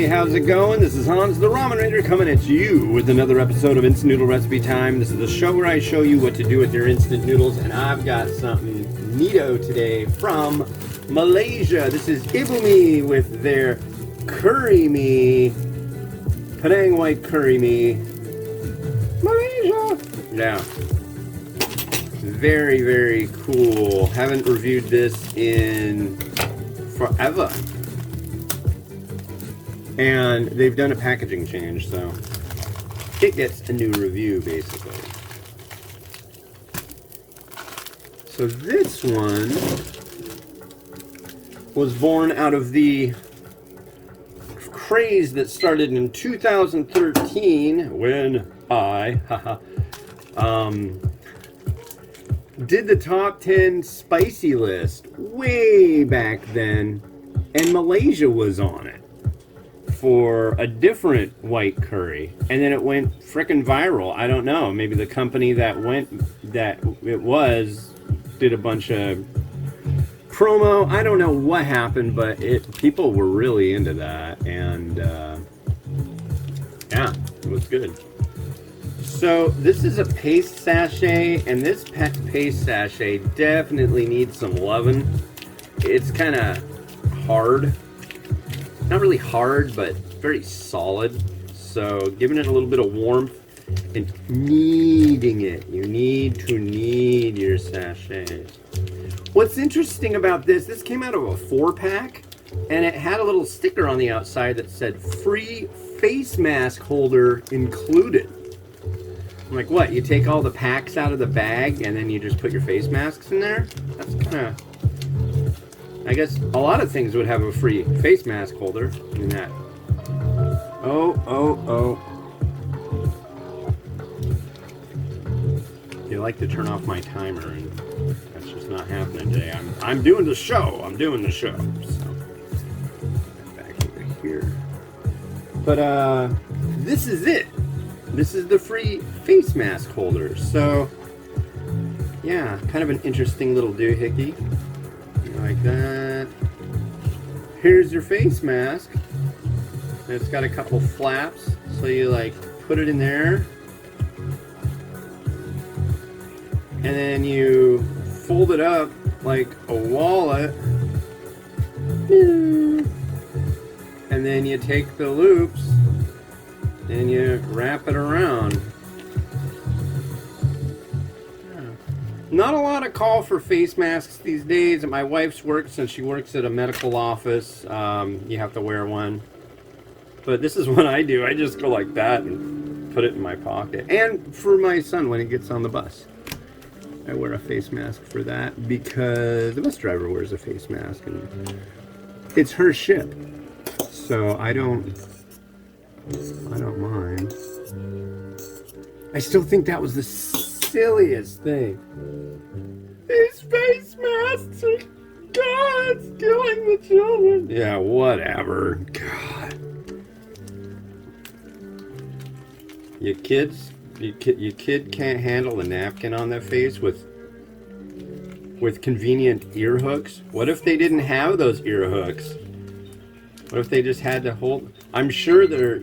Hey, how's it going? This is Hans the Ramen Raider coming at you with another episode of Instant Noodle Recipe Time. This is the show where I show you what to do with your instant noodles, and I've got something neato today from Malaysia. This is Ibumie with their CurryMee, Penang white CurryMee. Malaysia! Yeah. Very, very cool. Haven't reviewed this in forever. And they've done a packaging change, so it gets a new review, basically. So this one was born out of the craze that started in 2013 when I did the top 10 spicy list way back then, and Malaysia was on it for a different white curry, and then it went frickin' viral. I don't know, maybe the company that did a bunch of promo. I don't know what happened, but people were really into that, and yeah, it was good. So this is a paste sachet, and this paste sachet definitely needs some loving. It's kind of hard. Not really hard, but very solid. So giving it a little bit of warmth and kneading it. You need to knead your sachet. What's interesting about this came out of a 4-pack, and it had a little sticker on the outside that said free face mask holder included. I'm like, what? You take all the packs out of the bag and then you just put your face masks in there? That's kind of... I guess a lot of things would have a free face mask holder in that. Oh. You like to turn off my timer, and that's just not happening today. I'm doing the show. So back over here. But this is it. This is the free face mask holder. So yeah, kind of an interesting little doohickey. Like that. Here's your face mask. And it's got a couple flaps, so you like put it in there, and then you fold it up like a wallet, and then you take the loops and you wrap it around. Not a lot of call for face masks these days. At my wife's work, since she works at a medical office, you have to wear one. But this is what I do. I just go like that and put it in my pocket. And for my son when he gets on the bus, I wear a face mask for that because the bus driver wears a face mask, and it's her ship, so I don't mind. I still think that was the silliest thing. These face masks are, God, it's killing the children. Yeah, whatever. God. Your kid can't handle the napkin on their face with convenient ear hooks. What if they didn't have those ear hooks? What if they just had to hold? I'm sure they're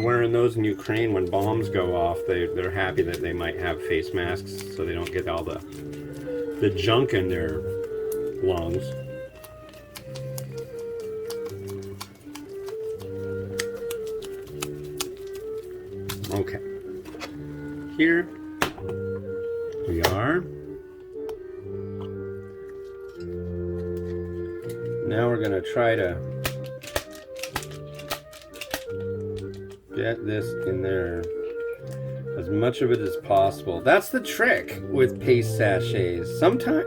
wearing those in Ukraine when bombs go off. They're happy that they might have face masks so they don't get all the junk in their lungs. Okay. Here we are. Now we're going to try to get this in there, as much of it as possible. That's the trick with paste sachets. Sometimes,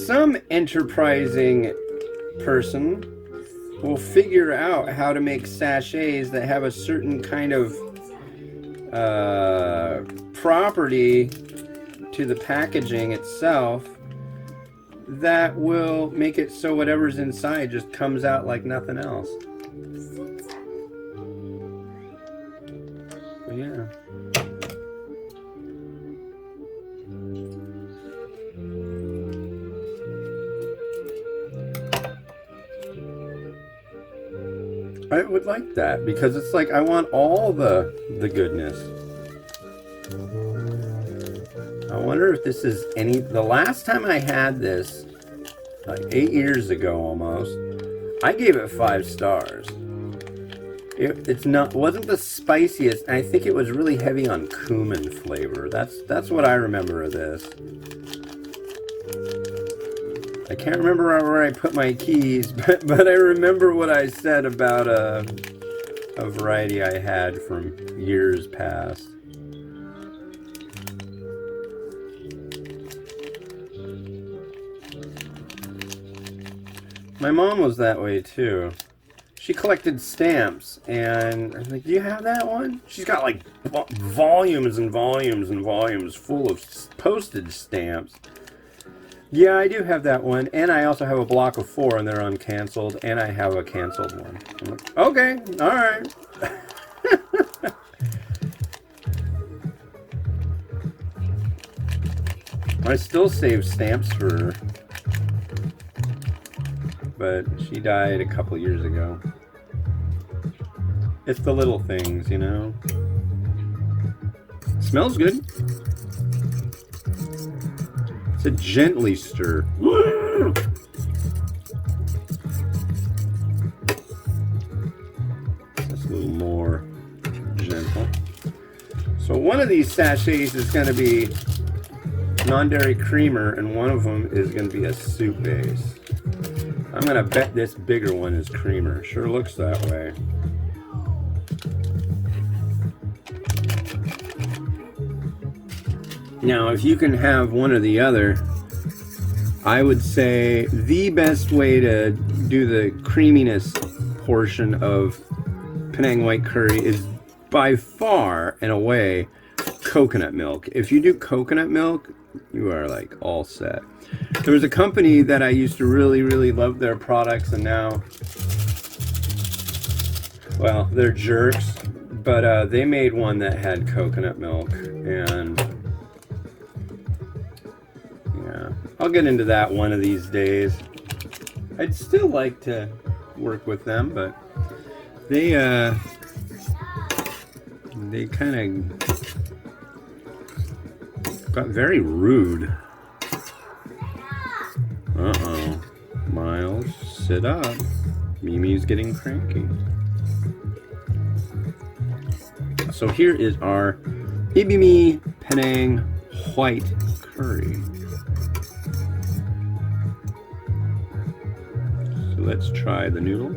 some enterprising person will figure out how to make sachets that have a certain kind of property to the packaging itself that will make it so whatever's inside just comes out like nothing else. But yeah. I would like that because it's like I want all the goodness. I wonder if this is any. The last time I had this, like 8 years ago almost, I gave it 5 stars. It's not wasn't the spiciest. I think it was really heavy on cumin flavor. That's what I remember of this. I can't remember where I put my keys, but I remember what I said about a variety I had from years past. My mom was that way too. She collected stamps, and I'm like, do you have that one? She's got like volumes and volumes and volumes full of postage stamps. Yeah, I do have that one, and I also have a block of 4, and they're uncanceled, and I have a canceled one. I'm like, okay, all right. I still save stamps for her, but she died a couple years ago. It's the little things, you know. Smells good. To gently stir. That's a little more gentle. So one of these sachets is going to be non-dairy creamer, and one of them is going to be a soup base. I'm going to bet this bigger one is creamer. Sure looks that way. Now, if you can have one or the other, I would say the best way to do the creaminess portion of Penang white curry is by far and away coconut milk. If you do coconut milk, you are like all set. There was a company that I used to really love their products, and now, well, they're jerks, but they made one that had coconut milk, and I'll get into that one of these days. I'd still like to work with them, but they kind of got very rude. Uh-oh. Miles, sit up. Mimi's getting cranky. So here is our Ibumie Penang white curry. Let's try the noodle.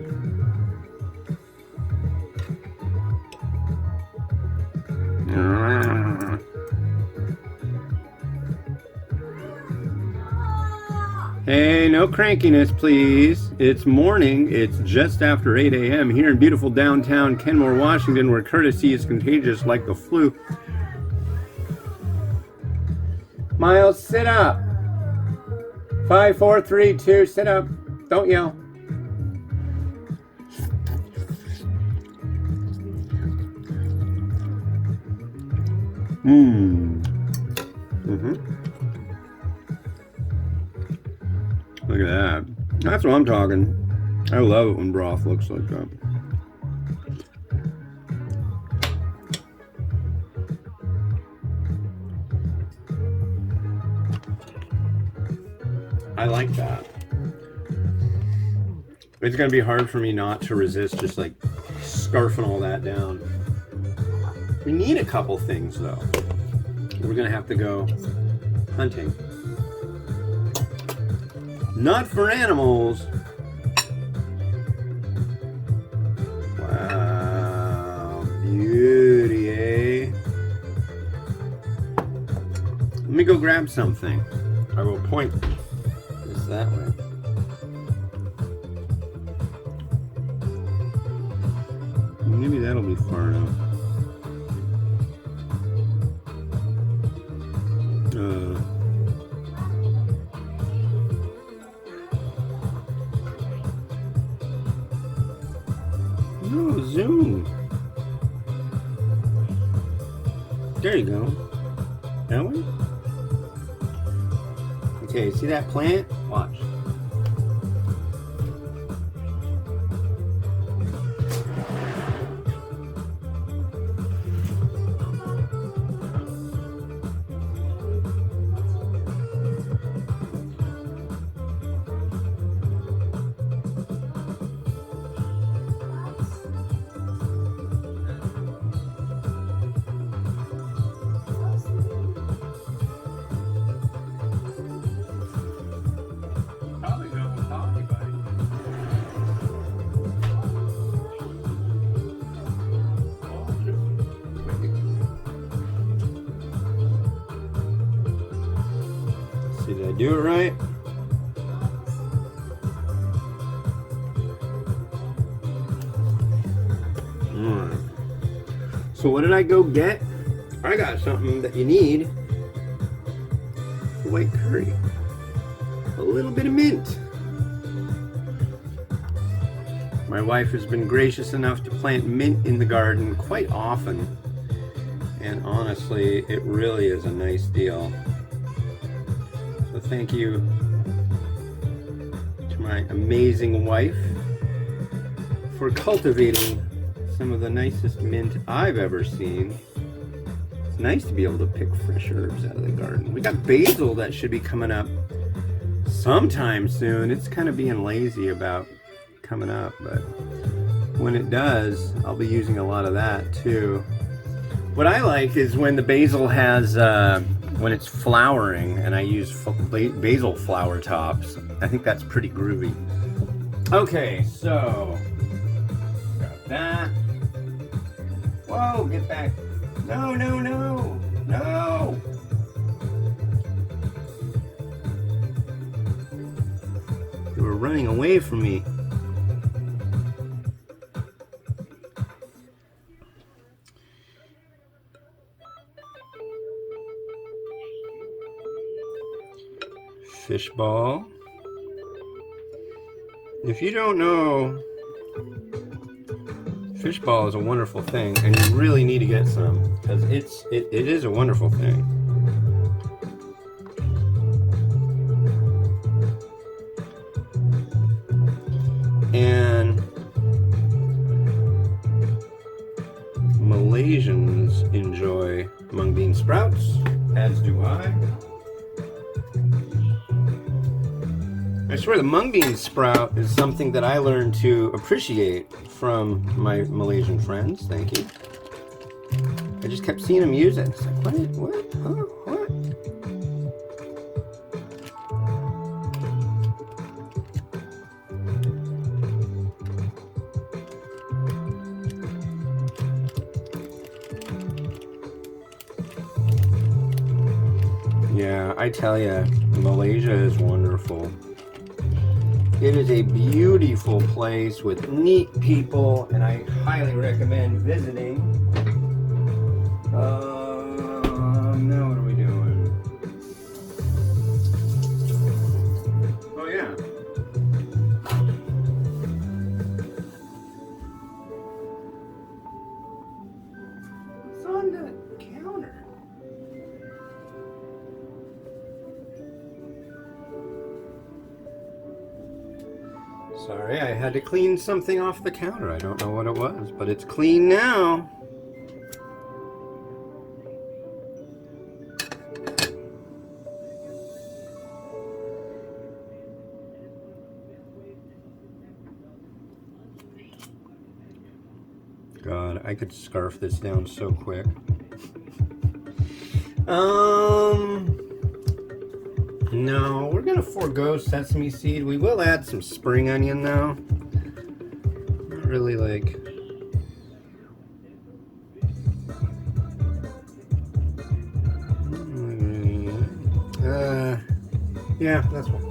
Hey, no crankiness, please. It's morning. It's just after 8 a.m. here in beautiful downtown Kenmore, Washington, where courtesy is contagious like the flu. Miles, sit up. 5, 4, 3, 2, sit up. Don't yell. Look at that. That's what I'm talking. I love it when broth looks like that. I like that. It's going to be hard for me not to resist just like scarfing all that down. We need a couple things though. We're going to have to go hunting. Not for animals. Wow, beauty, eh? Let me go grab something. I will point this that way. Maybe that'll be far enough. No, zoom. There you go. That one? Okay, see that plant? Watch. do it right. So what did I go get? I got something that you need for white curry. A little bit of mint. My wife has been gracious enough to plant mint in the garden quite often. And honestly, it really is a nice deal. So thank you to my amazing wife for cultivating some of the nicest mint I've ever seen. It's nice to be able to pick fresh herbs out of the garden. We got basil that should be coming up sometime soon. It's kind of being lazy about coming up, but when it does, I'll be using a lot of that too. What I like is when the basil has, when it's flowering, and I use basil flower tops. I think that's pretty groovy. Okay, so got that. Whoa, get back. No, no, no, no. You were running away from me. Fish ball. If you don't know, fish ball is a wonderful thing, and you really need to get some because it is a wonderful thing. And Malaysians enjoy mung bean sprouts, as do I. I swear the mung bean sprout is something that I learned to appreciate from my Malaysian friends. Thank you. I just kept seeing them use it. It's like, what? Huh? What? Yeah, I tell you, Malaysia is wonderful. It is a beautiful place with neat people, and I highly recommend visiting. Now what are we doing? Oh yeah. It's on the counter. Sorry, I had to clean something off the counter. I don't know what it was, but it's clean now. God, I could scarf this down so quick. No, we're gonna forego sesame seed. We will add some spring onion though. Not really like. Yeah, that's one.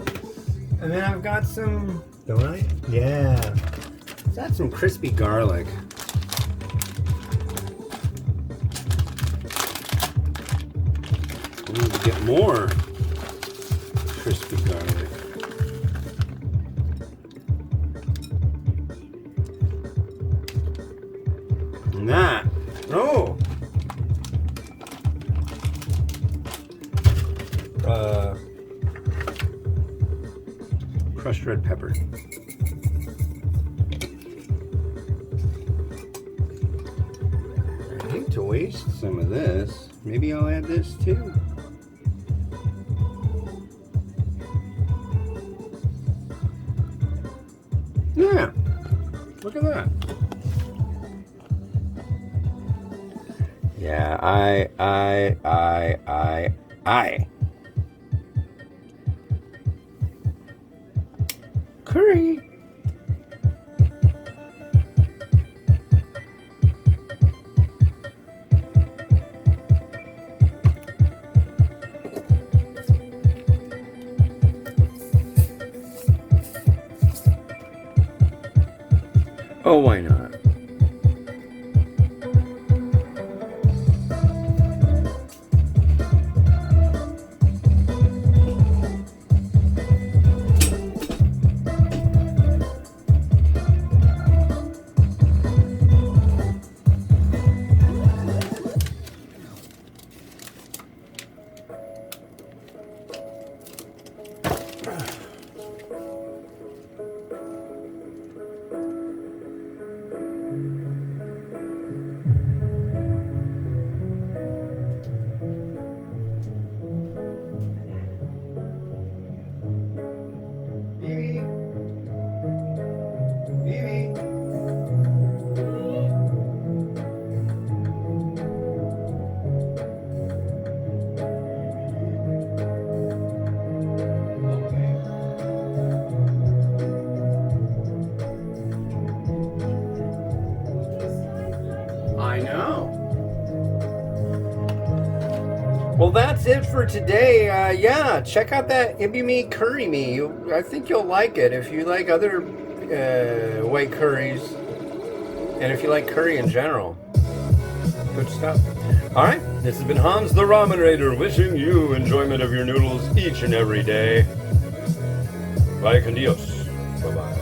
And then I've got some. Don't I? Yeah. Let's add some crispy garlic. We need to get more crispy garlic. And that. Oh! Crushed red pepper. I hate to waste some of this. Maybe I'll add this too. Yeah, look at that. Yeah, I. Curry. Oh, why not? I know. Well, that's it for today. Yeah, check out that Ibumie CurryMee. I think you'll like it if you like other white curries, and if you like curry in general. Good stuff. All right, this has been Hans the Ramen Raider, wishing you enjoyment of your noodles each and every day. Bye con Dios. Bye-bye.